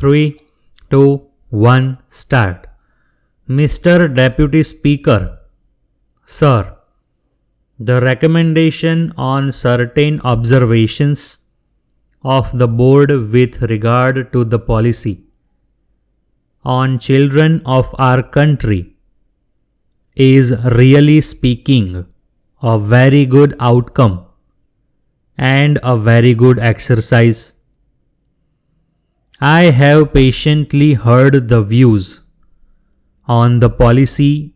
3, 2, 1, start. Mr. Deputy Speaker, Sir, the recommendation on certain observations of the board with regard to the policy on children of our country is really speaking a very good outcome and a very good exercise. I have patiently heard the views on the policy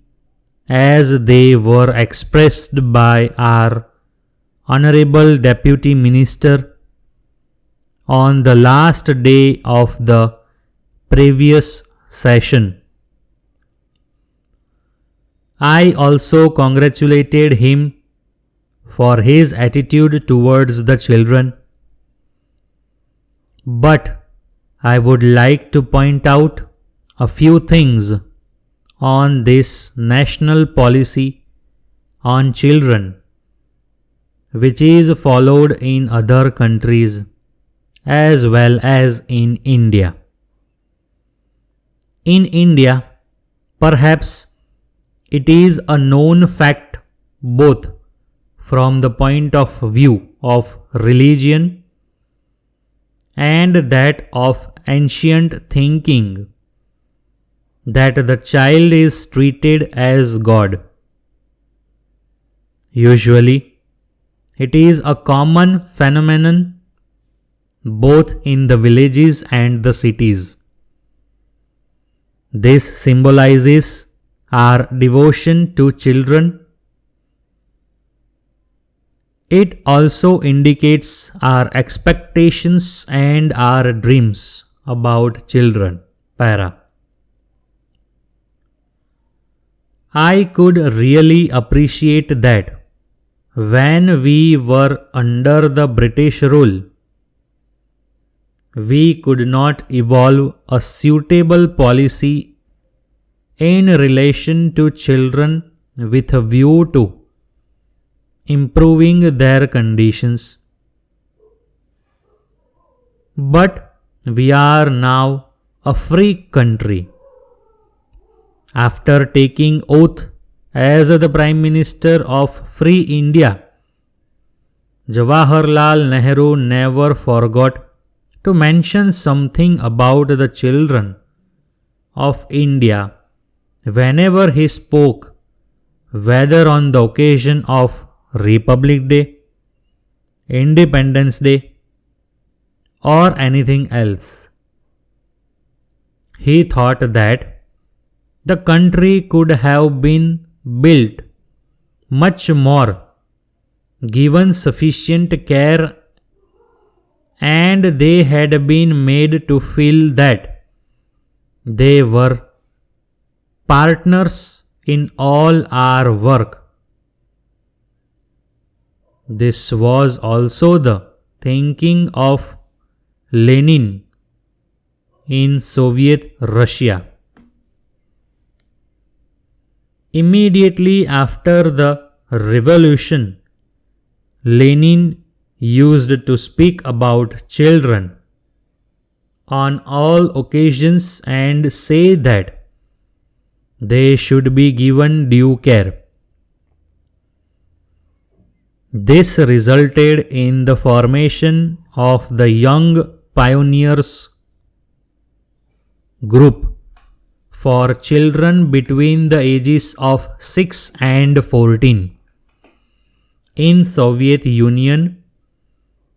as they were expressed by our Honorable Deputy Minister on the last day of the previous session. I also congratulated him for his attitude towards the children. But I would like to point out a few things on this national policy on children, which is followed in other countries as well as in India. In India, perhaps it is a known fact both from the point of view of religion and that of ancient thinking that the child is treated as God. Usually, it is a common phenomenon both in the villages and the cities. This symbolizes our devotion to children. It also indicates our expectations and our dreams about children. Para. I could really appreciate that when we were under the British rule, we could not evolve a suitable policy in relation to children with a view to improving their conditions. But we are now a free country. After taking oath as the Prime Minister of Free India, Jawaharlal Nehru never forgot to mention something about the children of India whenever he spoke, whether on the occasion of Republic Day, Independence Day, or anything else. He thought that the country could have been built much more, given sufficient care, and they had been made to feel that they were partners in all our work. This was also the thinking of Lenin in Soviet Russia. Immediately after the revolution, Lenin used to speak about children on all occasions and say that they should be given due care. This resulted in the formation of the Young Pioneers group for children between the ages of 6 and 14 in Soviet Union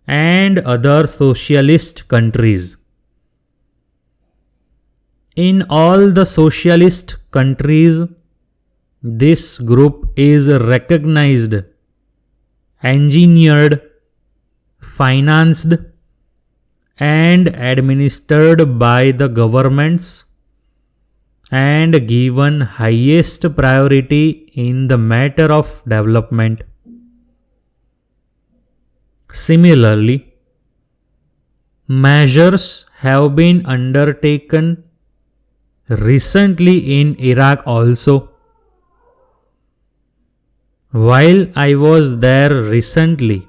and other socialist countries. In all the socialist countries, this group is recognized, engineered, financed, and administered by the governments and given highest priority in the matter of development. Similarly, measures have been undertaken recently in Iraq also. While I was there recently,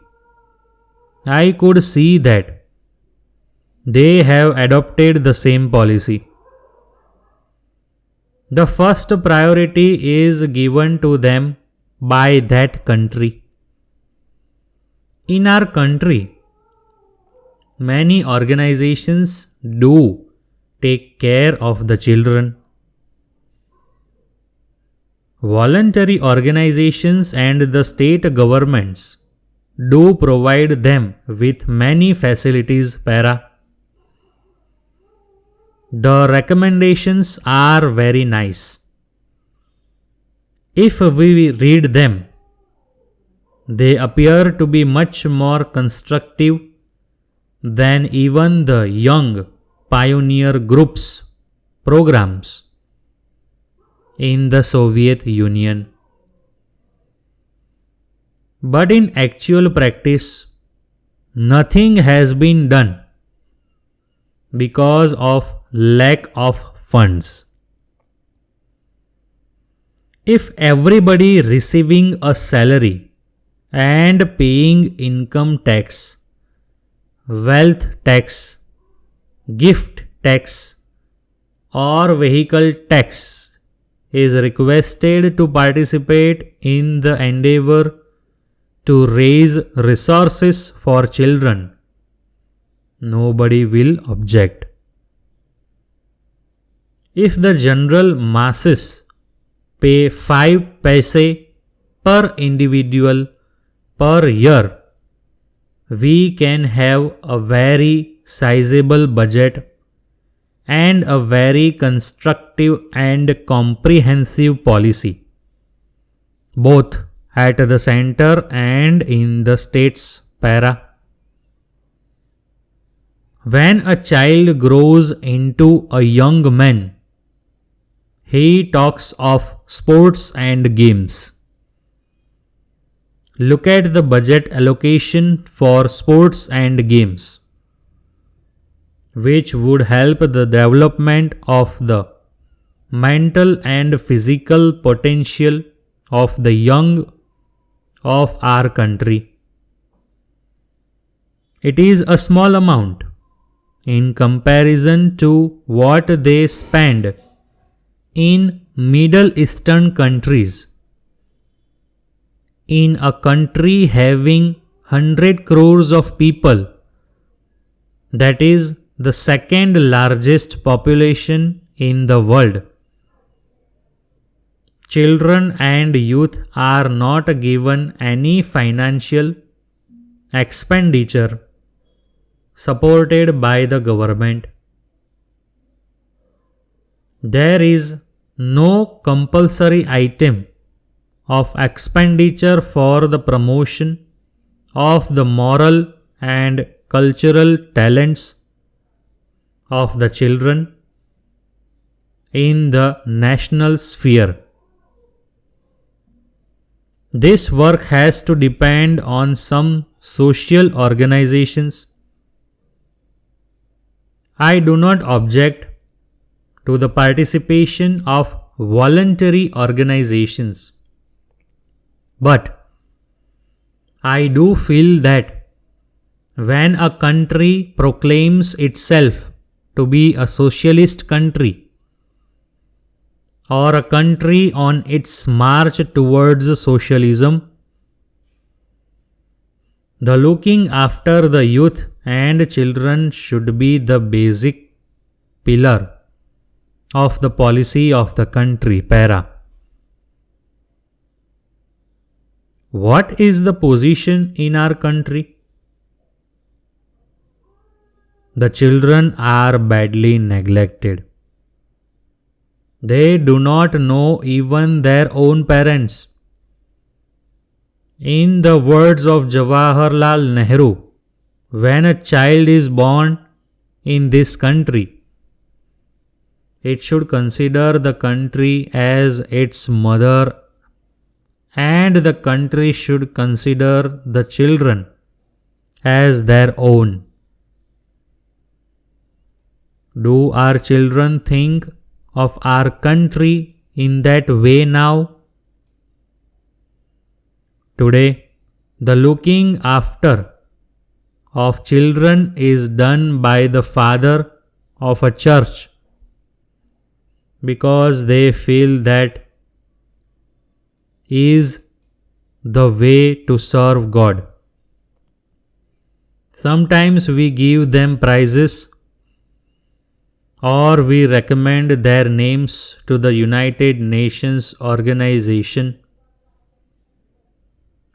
I could see that they have adopted the same policy. The first priority is given to them by that country. In our country, many organizations do take care of the children. Voluntary organizations and the state governments do provide them with many facilities para. The recommendations are very nice. If we read them, they appear to be much more constructive than even the young pioneer groups programs in the Soviet Union. But in actual practice, nothing has been done because of lack of funds. If everybody receiving a salary and paying income tax, wealth tax, gift tax, or vehicle tax is requested to participate in the endeavor to raise resources for children, nobody will object. If the general masses pay 5 paise per individual per year, we can have a very sizable budget and a very constructive and comprehensive policy, both at the center and in the states para. When a child grows into a young man, he talks of sports and games. Look at the budget allocation for sports and games, which would help the development of the mental and physical potential of the young of our country. It is a small amount in comparison to what they spend in Middle Eastern countries. In a country having 100 crores of people, that is the second largest population in the world, children and youth are not given any financial expenditure supported by the government. There is no compulsory item of expenditure for the promotion of the moral and cultural talents of the children in the national sphere. This work has to depend on some social organizations. I do not object to the participation of voluntary organizations, but I do feel that when a country proclaims itself to be a socialist country, or a country on its march towards socialism, the looking after the youth and children should be the basic pillar of the policy of the country para. What is the position in our country? The children are badly neglected. They do not know even their own parents. In the words of Jawaharlal Nehru, when a child is born in this country, it should consider the country as its mother, and the country should consider the children as their own. Do our children think of our country in that way now? Today, the looking after of children is done by the father of a church because they feel that is the way to serve God. Sometimes we give them prizes or we recommend their names to the United Nations organization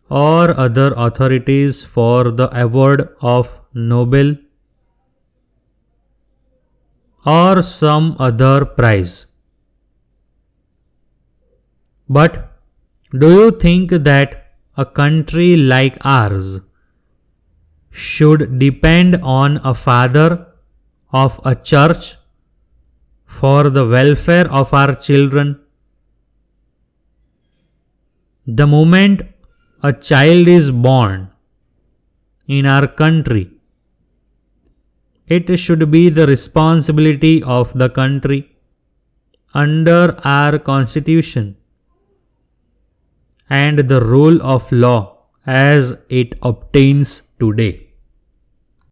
or other authorities for the award of Nobel or some other prize. But do you think that a country like ours should depend on a father of a church for the welfare of our children? The moment a child is born in our country, it should be the responsibility of the country under our constitution and the rule of law as it obtains today.